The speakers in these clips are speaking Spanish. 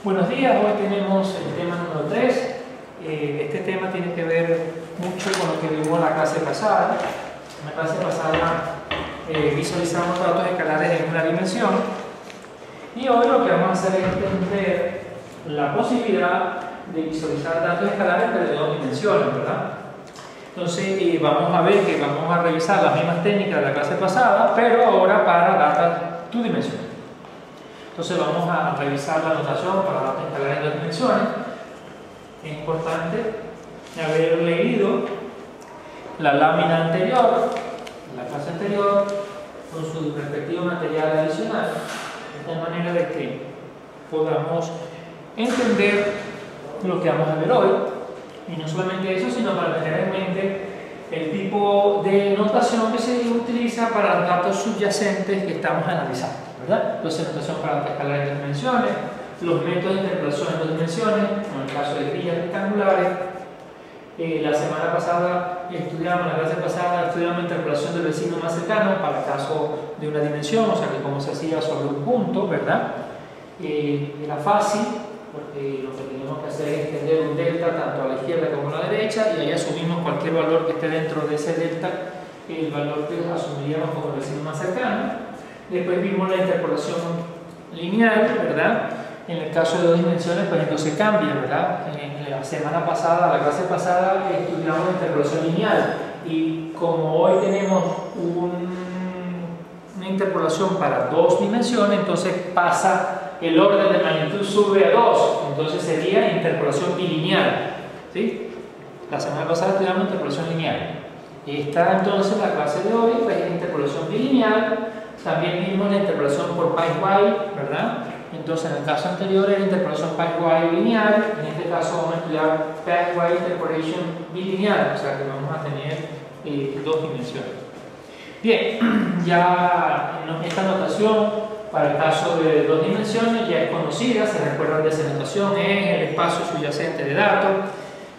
Buenos días, hoy tenemos el tema número 3. Este tema tiene que ver mucho con lo que vimos en la clase pasada. En la clase pasada visualizamos datos escalares en una dimensión y hoy lo que vamos a hacer es entender la posibilidad de visualizar datos escalares pero de dos dimensiones, ¿verdad? Entonces vamos a ver que vamos a revisar las mismas técnicas de la clase pasada, pero ahora para datos two-dimensionales. Entonces vamos a revisar la notación para datos escalares en dos dimensiones. Es importante haber leído la lámina anterior, la clase anterior, con su respectivo material adicional, de tal manera de que podamos entender lo que vamos a ver hoy. Y no solamente eso, sino para tener en mente el tipo de notación que se utiliza para los datos subyacentes que estamos analizando, ¿verdad? Entonces, notación para datos escalares en dos dimensiones, los métodos de interpolación en dos dimensiones, en el caso de grillas rectangulares. La semana pasada estudiamos, la clase pasada estudiamos interpolación del vecino más cercano para el caso de una dimensión, o sea que cómo se hacía sobre un punto, ¿verdad? Era fácil, porque lo que tenemos que hacer es extender un delta tanto a la izquierda como a la derecha y ahí asumimos cualquier valor que esté dentro de ese delta, el valor que asumiríamos como el vecino más cercano. Después vimos la interpolación lineal, ¿verdad? En el caso de dos dimensiones, pues entonces cambia, ¿verdad? En la semana pasada, la clase pasada, estudiamos la interpolación lineal y como hoy tenemos una interpolación para dos dimensiones, entonces pasa el orden de magnitud, sube a 2, entonces sería interpolación bilineal, ¿sí? La semana pasada estudiamos interpolación lineal. Esta entonces la clase de hoy pues, es interpolación bilineal. También vimos la interpolación por piecewise, ¿verdad? Entonces en el caso anterior era interpolación piecewise lineal, en este caso vamos a estudiar piecewise interpolation bilineal, o sea que vamos a tener dos dimensiones. Bien, ya esta notación para el caso de dos dimensiones ya es conocida, se recuerdan de esa notación, es el espacio subyacente de datos.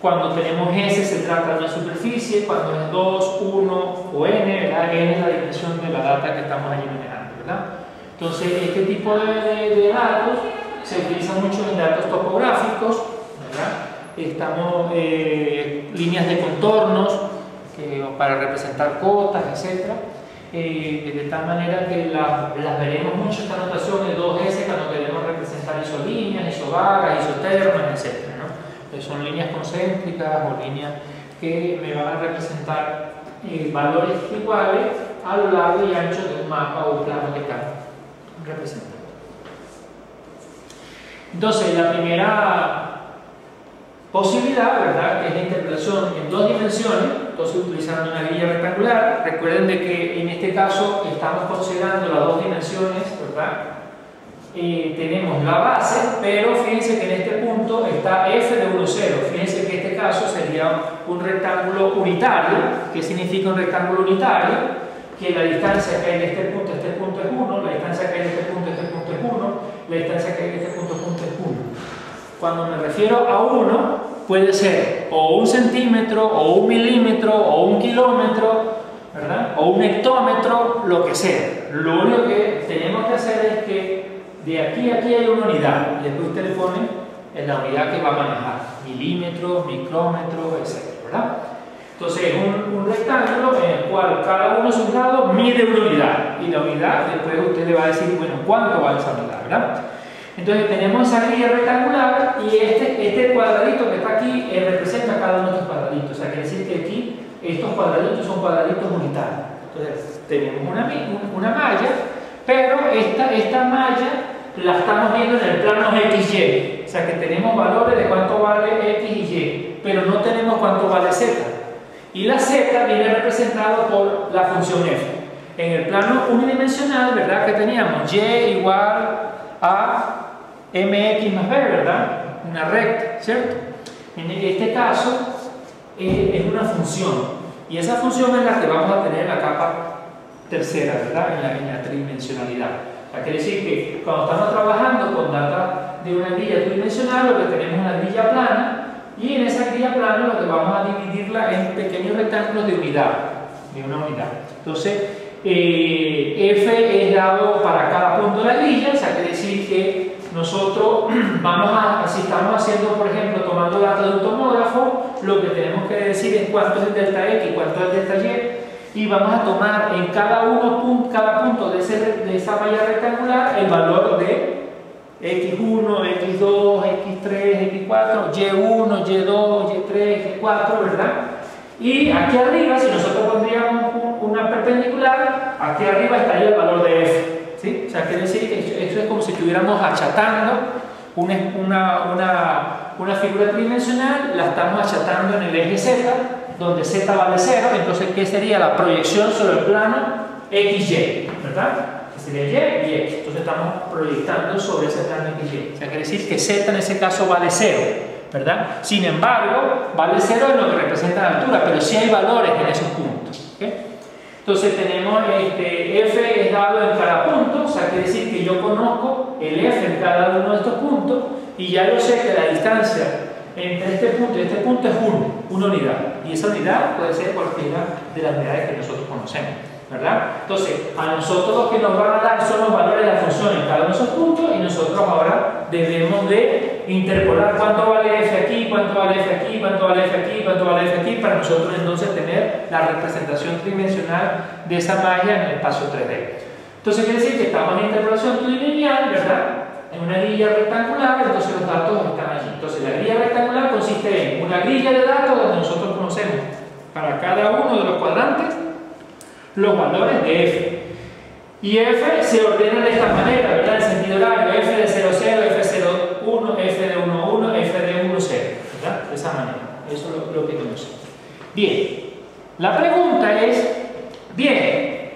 Cuando tenemos S se trata de una superficie, cuando es 2, 1 o N, ¿verdad? N es la dimensión de la data que estamos allí manejando, ¿verdad? Entonces este tipo de datos se utiliza mucho en datos topográficos, ¿verdad? Estamos líneas de contornos para representar cotas, etc. De tal manera que las veremos mucho esta notación de 2S cuando queremos representar isolíneas, isovagas, isotermas, etc. Son líneas concéntricas o líneas que me van a representar valores iguales a lo largo y ancho de un mapa o un plano que están representando. Entonces, la primera posibilidad, ¿verdad?, que es la interpolación en dos dimensiones, entonces utilizando una grilla rectangular. Recuerden de que en este caso estamos considerando las dos dimensiones, ¿verdad? Tenemos la base, pero fíjense que en este punto está f de 1, 0. Fíjense que en este caso sería un rectángulo unitario. ¿Qué significa un rectángulo unitario? Que la distancia que hay de este punto a este punto es 1, la distancia que hay de este punto a este punto es 1, la distancia que hay de este punto es 1. Cuando me refiero a 1, puede ser o 1 centímetro, o 1 milímetro, o 1 kilómetro, ¿verdad? O 1 hectómetro, lo que sea. Lo único que tenemos que hacer es que de aquí a aquí hay una unidad, y después usted le pone en la unidad que va a manejar, milímetros, micrómetros, etc., ¿verdad? Entonces es un rectángulo en el cual cada uno de sus lados mide una unidad, y la unidad después usted le va a decir, bueno, ¿cuánto vale esa unidad?, ¿verdad? Entonces tenemos esa grilla rectangular y este cuadradito que está aquí representa cada uno de estos cuadraditos. O sea, quiere decir que aquí estos cuadraditos son cuadraditos unitarios. Entonces tenemos una malla, pero esta malla la estamos viendo en el plano XY. O sea que tenemos valores de cuánto vale X y Y, pero no tenemos cuánto vale Z. Y la Z viene representada por la función F. En el plano unidimensional, ¿verdad?, que teníamos Y igual a mx más b, ¿verdad? Una recta, ¿cierto? En este caso es una función y esa función es la que vamos a tener en la capa tercera, ¿verdad? En la tridimensionalidad. O sea, quiere decir que cuando estamos trabajando con data de una grilla tridimensional, lo que tenemos es una grilla plana y en esa grilla plana lo que vamos a dividirla en pequeños rectángulos de unidad, de una unidad. Entonces, F es dado para cada punto de la grilla, o sea, quiere decir que nosotros si estamos haciendo, por ejemplo, tomando datos de un tomógrafo, lo que tenemos que decir es cuánto es el delta X, cuánto es el delta Y, y vamos a tomar en cada punto de esa malla rectangular el valor de X1, X2, X3, X4, Y1, Y2, Y3, Y4, ¿verdad? Y aquí arriba, si nosotros pondríamos una perpendicular, aquí arriba estaría el valor de F. ¿Sí? O sea, quiere decir que eso es como si estuviéramos achatando una figura tridimensional, la estamos achatando en el eje Z, donde Z vale 0, entonces ¿qué sería la proyección sobre el plano XY? ¿Verdad? Que sería Y y X. Entonces estamos proyectando sobre ese plano XY. O sea, quiere decir que Z en ese caso vale 0, ¿verdad? Sin embargo, vale 0 en lo que representa la altura, pero sí hay valores en esos puntos. ¿Okay? Entonces tenemos F es dado en cada punto, o sea, quiere decir que yo conozco el F en cada uno de estos puntos y ya yo sé que la distancia entre este punto y este punto es una unidad. Y esa unidad puede ser cualquiera de las unidades que nosotros conocemos, ¿verdad? Entonces, a nosotros lo que nos van a dar son los valores de la función en cada uno de esos puntos y nosotros ahora debemos de interpolar cuánto vale F aquí, cuánto vale F aquí, cuánto vale F aquí, cuánto vale F aquí, para nosotros entonces tener la representación tridimensional de esa malla en el espacio 3D. Entonces quiere decir que estamos en interpolación trilineal, ¿verdad? En una grilla rectangular, entonces los datos están allí. Entonces la grilla rectangular consiste en una grilla de datos donde nosotros conocemos para cada uno de los cuadrantes los valores de F. Y F se ordena de esta manera, ¿verdad? En sentido horario, F de 0, 0, F de 0, 1, F de 1, 1, F de 1, 0, ¿verdad? De esa manera. Eso es lo que conocemos. Bien, la pregunta es, bien,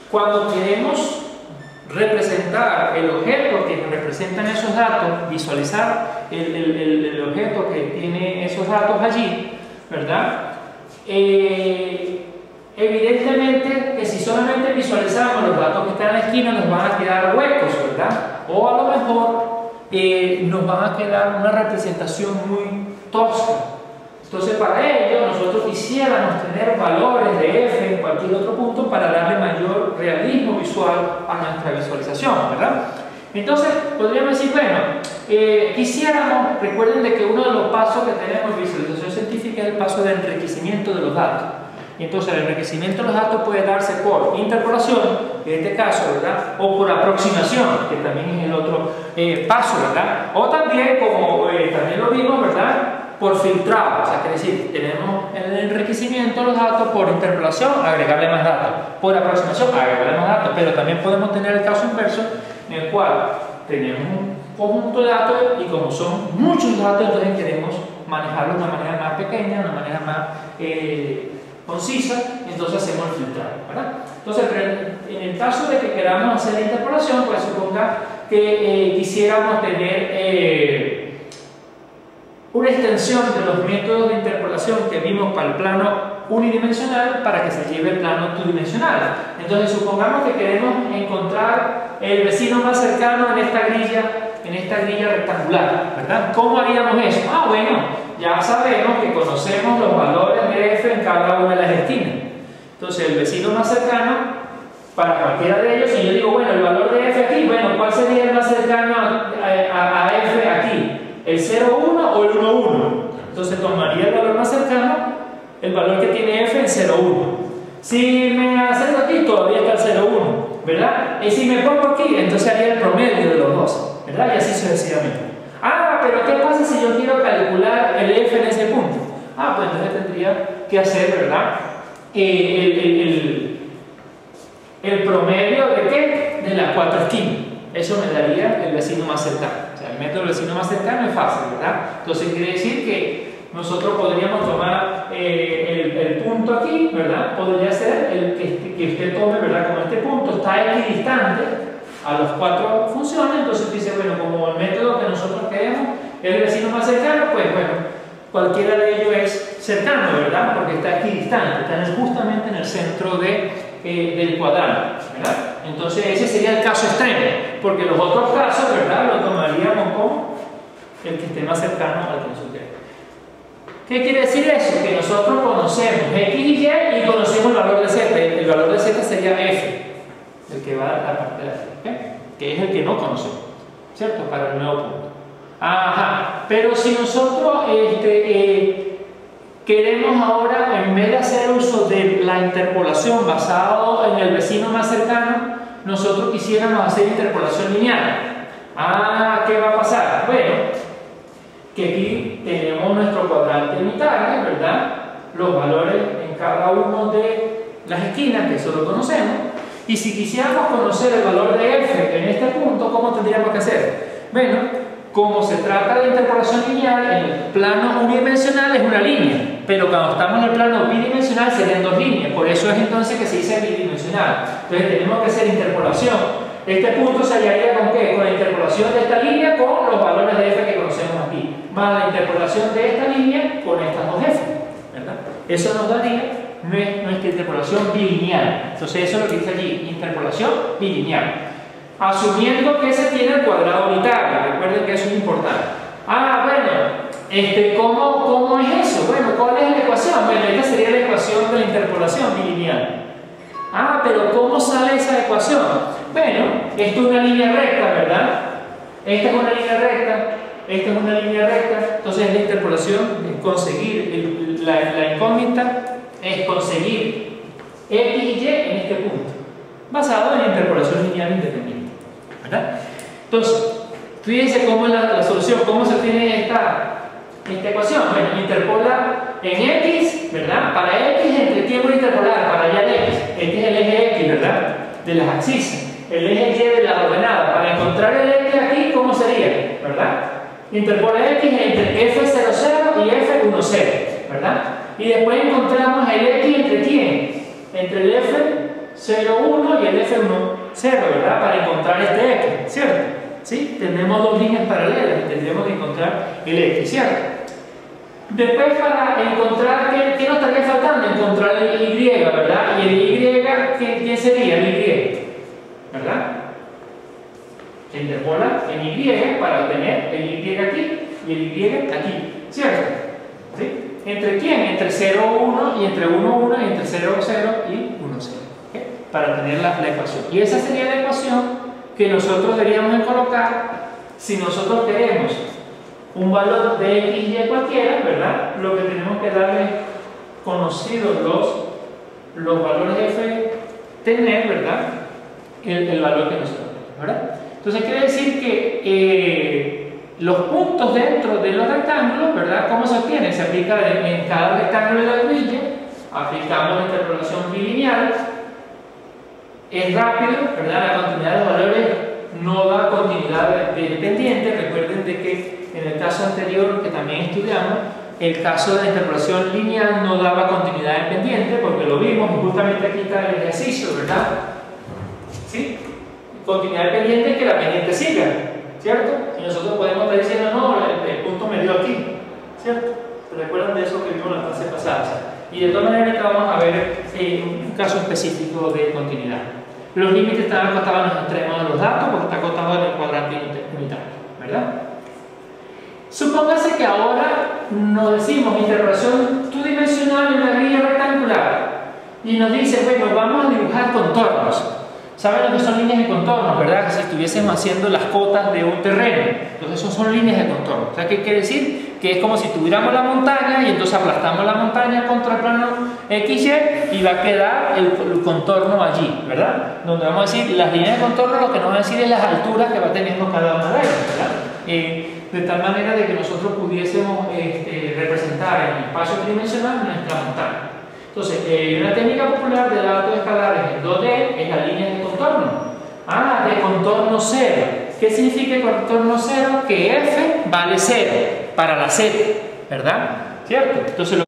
cuando queremos representar el objeto que representan esos datos, visualizar el objeto que tiene esos datos allí, ¿verdad? Evidentemente que si solamente visualizamos los datos que están en la esquina nos van a quedar huecos, ¿verdad? O a lo mejor nos van a quedar una representación muy tosca. Entonces para ello nosotros quisiéramos tener valores de F en cualquier otro punto para darle mayor realismo visual a nuestra visualización, ¿verdad? Entonces podríamos decir, bueno, quisiéramos, recuerden de que uno de los pasos que tenemos en visualización científica es el paso de enriquecimiento de los datos. Y entonces el enriquecimiento de los datos puede darse por interpolación, en este caso, ¿verdad? O por aproximación, que también es el otro paso, ¿verdad? O también, como también lo vimos, ¿verdad? Por filtrado, o sea, quiere decir, tenemos el enriquecimiento de los datos por interpolación, agregarle más datos, por aproximación, agregarle más datos, pero también podemos tener el caso inverso, en el cual tenemos un conjunto de datos y como son muchos datos, entonces queremos manejarlos de una manera más pequeña, de una manera más concisa, entonces hacemos el filtrado, ¿verdad? Entonces, en el caso de que queramos hacer la interpolación, pues suponga que quisiéramos tener una extensión de los métodos de interpolación que vimos para el plano unidimensional para que se lleve el plano tridimensional. Entonces, supongamos que queremos encontrar el vecino más cercano en esta grilla rectangular, ¿verdad? ¿Cómo haríamos eso? Ah, bueno, ya sabemos que conocemos los valores de F en cada una de las esquinas. Entonces, el vecino más cercano, para cualquiera de ellos, si yo digo, bueno, el valor de F aquí, bueno, ¿cuál sería el más cercano a F aquí? ¿El 0,1 o el 1,1? Entonces tomaría el valor más cercano, el valor que tiene F en 0,1. Si me acerco aquí, todavía está el 0,1, ¿verdad? Y si me pongo aquí, entonces haría el promedio de los dos, ¿verdad? Y así sucesivamente. Ah, pero ¿qué pasa si yo quiero calcular el F en ese punto? Ah, pues entonces tendría que hacer, ¿verdad? El promedio de ¿qué? De las 4 esquinas. Eso me daría el vecino más cercano. O sea, el método del vecino más cercano es fácil, ¿verdad? Entonces quiere decir que nosotros podríamos tomar el punto aquí, ¿verdad? Podría ser el que usted tome, ¿verdad? Como este punto está equidistante a las 4 funciones, entonces dice, bueno, como el método que nosotros queremos es el vecino más cercano, pues bueno, cualquiera de ellos es cercano, ¿verdad? Porque está equidistante, está justamente en el centro del cuadrante, ¿verdad? Entonces ese sería el caso extremo, porque los otros casos, ¿verdad? Lo tomaríamos como el que esté más cercano al que nosotros queremos. ¿Qué quiere decir eso? Que nosotros conocemos X y Y conocemos el valor de Z. El valor de Z sería F, el que va a la parte de la F, ¿okay? Que es el que no conocemos. ¿cierto? Para el nuevo punto. Ajá, pero si nosotros queremos ahora, en vez de hacer uso de la interpolación basado en el vecino más cercano, nosotros quisiéramos hacer interpolación lineal. Ah, ¿qué va a pasar? Bueno, que aquí tenemos nuestro cuadrante unitario, ¿verdad? Los valores en cada uno de las esquinas, que eso lo conocemos. Y si quisiéramos conocer el valor de f en este punto, ¿cómo tendríamos que hacer? Bueno, como se trata de interpolación lineal, en el plano unidimensional es una línea, pero cuando estamos en el plano bidimensional serían dos líneas, por eso es entonces que se dice bidimensional. Entonces tenemos que hacer interpolación. Este punto se hallaría ¿con qué? Con la interpolación de esta línea con los valores de f que conocemos aquí, más la interpolación de esta línea con estas dos f, ¿verdad? Eso nos daría nuestra interpolación bilineal. Entonces eso es lo que dice allí, interpolación bilineal. Asumiendo que se tiene el cuadrado unitario, recuerden que eso es importante. Ah, bueno, ¿cómo es eso? Bueno, ¿cuál es la ecuación? Bueno, esta sería la ecuación de la interpolación bilineal. Ah, pero ¿cómo sale esa ecuación? Bueno, esto es una línea recta, ¿verdad? Esta es una línea recta, esta es una línea recta. Entonces la interpolación es conseguir, la incógnita es conseguir x y y en este punto, basado en la interpolación lineal independiente, ¿verdad? Entonces, fíjense cómo es la solución, cómo se tiene esta ecuación. Bueno, interpola en x, ¿verdad? Para x, ¿entre quién voy a interpolar? Para y de x. Este es el eje x, ¿verdad? De las axis. El eje y de la ordenada. Para encontrar el x aquí, ¿cómo sería? ¿Verdad? Interpola x entre f00 y f10, ¿verdad? Y después encontramos el x entre quién? Entre el f01 y el f10, ¿verdad? Para encontrar este x, ¿cierto? ¿Sí? Tenemos dos líneas paralelas y tendríamos que encontrar el x, ¿cierto? Después, para encontrar, ¿qué nos estaría faltando? Encontrar el y, ¿verdad? Y el y, ¿quién sería el y? ¿Verdad? Se interpola en y para obtener el y aquí y el y aquí, ¿cierto? ¿Sí? ¿Entre quién? Entre 0, 1 y entre 1, 1 y entre 0, 0 y 1, 0. ¿Okay? Para tener la ecuación. Y esa sería la ecuación que nosotros deberíamos colocar si nosotros queremos un valor de x y y cualquiera, ¿verdad? Lo que tenemos que darle conocidos los valores de f, tener, ¿verdad? El valor que nosotros tenemos, ¿verdad? Entonces quiere decir que los puntos dentro de los rectángulos, ¿verdad? ¿Cómo se obtienen? Se aplica en cada rectángulo de la grilla, aplicamos la interpolación bilineal, es rápido, ¿verdad? La continuidad de los valores no da continuidad dependiente. Recuerden de que en el caso anterior que también estudiamos, el caso de la interpolación lineal no daba continuidad dependiente porque lo vimos y justamente aquí está el ejercicio, ¿verdad? ¿Sí? Continuidad dependiente es que la pendiente siga, ¿cierto? Y nosotros podemos estar diciendo, no, el punto me dio aquí, ¿cierto? ¿Se recuerdan de eso que vimos en la clase pasada? Y de todas maneras ahorita vamos a ver un caso específico de continuidad. Los límites están acotados en los extremos de los datos porque está acotado en el cuadrante unitario, ¿verdad? Supóngase que ahora nos decimos interpolación two-dimensional en una grilla rectangular y nos dice, bueno, vamos a dibujar contornos. ¿Saben lo que son líneas de contorno, verdad? Que si estuviésemos haciendo las cotas de un terreno. Entonces, eso son líneas de contorno. O sea, ¿qué quiere decir? Que es como si tuviéramos la montaña y entonces aplastamos la montaña contra el plano XY y va a quedar el contorno allí, ¿verdad? Donde vamos a decir, las líneas de contorno lo que nos van a decir es las alturas que va teniendo cada una de ellas, ¿verdad? De tal manera de que nosotros pudiésemos representar en el espacio tridimensional nuestra montaña. Entonces, una técnica popular de datos escalares en 2D es la línea de contorno. Ah, de contorno 0. ¿Qué significa contorno 0? Que f vale 0 para la z, ¿verdad? ¿Cierto? Entonces,